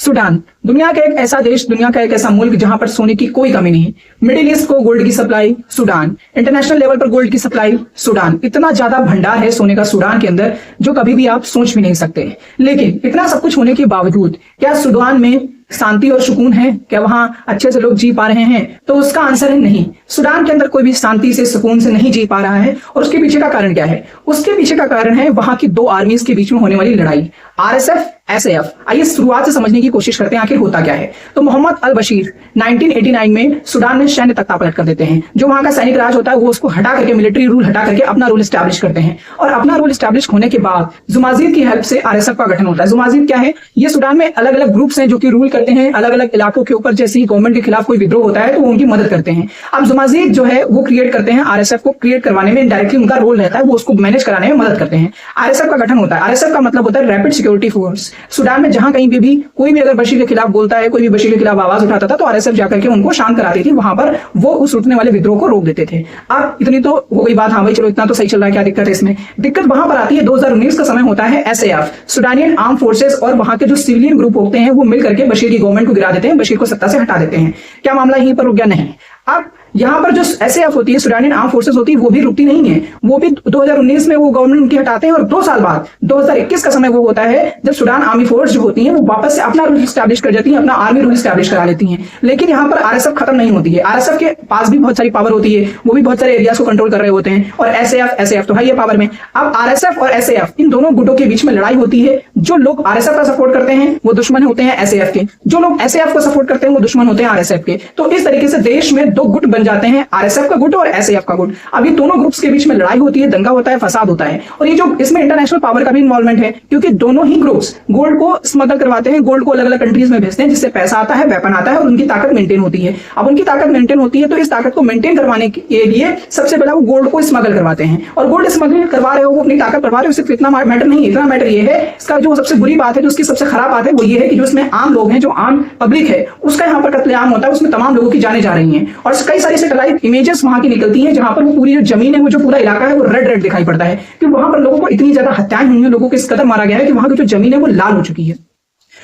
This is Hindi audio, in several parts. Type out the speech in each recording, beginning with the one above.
सूडान दुनिया का एक ऐसा देश, दुनिया का एक ऐसा मुल्क जहां पर सोने की कोई कमी नहीं। मिडिल ईस्ट को गोल्ड की सप्लाई सूडान, इंटरनेशनल लेवल पर गोल्ड की सप्लाई सूडान। इतना ज्यादा भंडार है सोने का सूडान के अंदर जो कभी भी आप सोच भी नहीं सकते। लेकिन इतना सब कुछ होने के बावजूद क्या सूडान में शांति और सुकून है? क्या वहां अच्छे से लोग जी पा रहे हैं? तो उसका आंसर है नहीं। सूडान के अंदर कोई भी शांति से, सुकून से नहीं जी पा रहा है। और उसके पीछे का कारण क्या है? उसके पीछे का कारण है वहां की दो आर्मीज के बीच में होने वाली लड़ाई, आरएसएफ एसएएफ। आइए शुरुआत से समझने की कोशिश करते हैं आखिर होता क्या है। तो मोहम्मद अल बशीर 1989 में सूडान में सैन्य तख्तापलट कर देते हैं। जो वहां का सैनिक राज होता है वो उसको हटा करके, मिलिट्री रूल हटा करके अपना रूल स्टैब्लिश करते हैं। और अपना रूल स्टैब्लिश होने के बाद जुमाजिद की हेल्प से आरएसएफ का गठन होता है। जुमाजिद क्या है? ये सूडान में अलग अलग ग्रुप्स हैं जो कि रूल करते हैं अलग अलग इलाकों के ऊपर। जैसे ही गवर्नमेंट के खिलाफ कोई विद्रोह होता है तो वो उनकी मदद करते हैं। अब जुमाजिद जो है वो क्रिएट करते हैं, आरएसएफ को क्रिएट करवाने में डायरेक्टली उनका रोल रहता है, वो उसको मैनेज कराने में मदद करते हैं। आरएसएफ का गठन होता है। आरएसएफ का मतलब होता है रैपिड सिक्योरिटी फोर्स। सूडान में जहां कहीं भी कोई भी अगर बशीर के खिलाफ बोलता है, कोई भी बशीर के खिलाफ आवाज उठाता था तो आरएसएफ जाकर के उनको शांत कराती थी। वहां पर वो उस उठने वाले विद्रोह को रोक देते थे। अब इतनी तो हो गई बात, हाँ भाई चलो इतना तो सही चल रहा है, क्या दिक्कत है इसमें? दिक्कत वहां पर आती है 2019 का समय होता है एसएएफ, सूडानियन आर्म फोर्सेस, और वहां के जो सिविलियन ग्रुप होते हैं वो मिल करके बशीर की गवर्नमेंट को गिरा देते हैं, बशीर को सत्ता से हटा देते हैं। क्या मामला यहीं पर रुक गया? नहीं। अब यहां पर जो एसएएफ होती है, सूडानियन आर्म फोर्सेस होती है, वो भी रुकती नहीं है। वो भी 2019 में वो गवर्नमेंट उनकी हटाते हैं और 2 साल बाद 2021 का समय वो होता है जब सूडान आर्मी फोर्स जो होती है वो वापस से अपना रूल स्टैब्लिश कर जाती है, अपना आर्मी रूल स्टैब्लिश करा लेती हैं। लेकिन यहाँ पर आरएसएफ खत्म नहीं होती है। आरएसएफ के पास भी बहुत सारी पावर होती है, वो भी बहुत सारे एरियाज को कंट्रोल कर रहे होते हैं। और एसएएफ तो है ये पावर में। अब आरएसएफ और एसएएफ इन दोनों गुटों के बीच में लड़ाई होती है। जो लोग आरएसएफ का सपोर्ट करते हैं वो दुश्मन होते हैं एसएएफ के, जो लोग एसएएफ को सपोर्ट करते हैं वो दुश्मन होते हैं आरएसएफ के। तो इस तरीके से देश में 2 गुट बन जाते हैं, आरएसएफ का गुट और एसएएफ का गुट। अब ये दोनों ग्रुप्स के बीच में लड़ाई होती है, दंगा होता है, फसाद होता है। और ये जो इसमें इंटरनेशनल पावर का भी इन्वॉल्वमेंट है, क्योंकि दोनों ही ग्रुप्स गोल्ड को स्मगल करवाते हैं, गोल्ड को अलग अलग कंट्रीज में भेजते हैं, जिससे पैसा आता है, वेपन आता है और उनकी ताकत मेंटेन होती है। अब उनकी ताकत मेंटेन होती है तो इस ताकत को मेंटेन करवाने के लिए सबसे पहले वो गोल्ड को स्मगल करवाते हैं। और गोल्ड स्मगलिंग करवा रहे हो, वो अपनी ताकत बढ़वा रहे हो, सिर्फ इतना मैटर नहीं, इतना मैटर ये है, इसका जो सबसे बुरी बात है, जो उसकी सबसे खराब बात है वो ये है कि जो इसमें आम लोग हैं, जो आम पब्लिक है, उसका यहाँ पर कत्लेआम होता है, उसमें तमाम लोगों की जानें जा रही हैं। और कई सारी सैटेलाइट इमेजेस वहां की निकलती हैं जहां पर वो पूरी जो जमीन है, वो जो पूरा इलाका है वो रेड रेड दिखाई पड़ता है कि वहां पर लोगों को इतनी ज्यादा हत्याएं हुई हैं, लोगों को इस कदर मारा गया है कि वहां की जो जमीन है वो लाल हो चुकी है।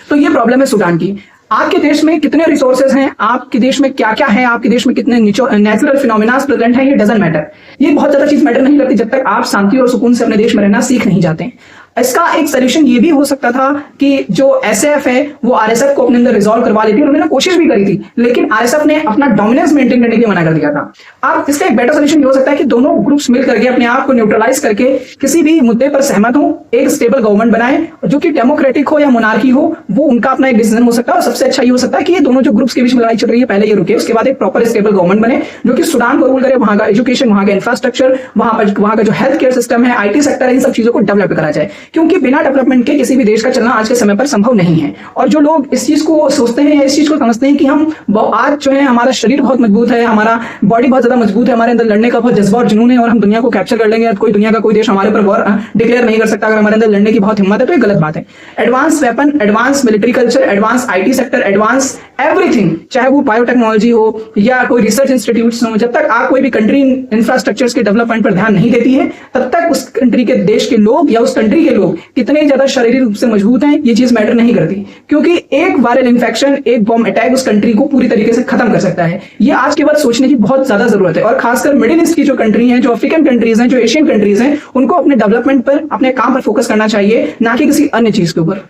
तो ये प्रॉब्लम है सूडान की। आपके देश में कितने रिसोर्सेज हैं, आपके देश में क्या क्या है, आपके देश में कितने नेचुरल फिनोमिना प्रेजेंट है, ये डजंट मैटर। ये बहुत ज्यादा चीज मैटर नहीं करती जब तक आप शांति और सुकून से अपने देश में रहना सीख नहीं जाते। इसका एक सोल्यूशन ये भी हो सकता था कि जो एसएएफ है वो आरएसएफ को अपने अंदर रिजॉल्व करवा लेती है। उन्होंने कोशिश भी करी थी, लेकिन आरएसएफ ने अपना डोमिनेंस मेंटेन करने के लिए मना कर दिया था। अब इसका एक बेटर सोल्यूशन ये हो सकता है कि दोनों ग्रुप्स मिल करके अपने आप को न्यूट्रलाइज करके किसी भी मुद्दे पर सहमत हो, एक स्टेबल गवर्नमेंट बनाए जो कि डेमोक्रेटिक हो या मोनार्की हो, वो उनका अपना एक डिसीजन हो सकता है। और सबसे अच्छा ये हो सकता है कि ये दोनों जो ग्रुप्स के बीच में लड़ाई चल रही है पहले ये रुके, उसके बाद एक प्रॉपर स्टेबल गवर्नमेंट बने जो कि सूडान को रूल करे, वहां का एजुकेशन, वहां का इंफ्रास्ट्रक्चर, वहां का जो हेल्थ केयर सिस्टम है, आईटी सेक्टर है, इन सब चीजों को डेवलप करा जाए। क्योंकि बिना डेवलपमेंट के किसी भी देश का चलना आज के समय पर संभव नहीं है। और जो लोग इस चीज को सोचते हैं या इस चीज को समझते हैं कि हम आज जो है हमारा शरीर बहुत मजबूत है, हमारा बॉडी बहुत ज्यादा मजबूत है, हमारे अंदर लड़ने का बहुत जज्बा और जुनून है और हम दुनिया को कैप्चर कर लेंगे, कोई दुनिया का कोई देश हमारे पर वॉर डिक्लेयर नहीं कर सकता अगर हमारे अंदर लड़ने की बहुत हिम्मत है, तो ये गलत बात है। Advance weapon, advance military culture, advance IT sector, advance everything, चाहे वो बायोटेक्नोलॉजी हो या कोई रिसर्च इंस्टीट्यूट्स हो, जब तक आप कोई भी कंट्री इंफ्रास्ट्रक्चर्स के डेवलपमेंट पर ध्यान नहीं देती है तब तक उस कंट्री के देश के लोग या उस कंट्री के लोग कितने ज्यादा शारीरिक रूप से मजबूत हैं ये चीज मैटर नहीं करती। क्योंकि एक वायरल इन्फेक्शन, एक बॉम्ब अटैक उस कंट्री को पूरी तरीके से खत्म कर सकता है। ये आज के बाद सोचने की बहुत ज्यादा जरूरत है। और खासकर मिडिल ईस्ट की जो कंट्री है, जो अफ्रीकन कंट्रीज हैं, जो एशियन कंट्रीज हैं, उनको अपने डेवलपमेंट पर, अपने काम पर फोकस करना चाहिए, ना कि किसी अन्य चीज के ऊपर।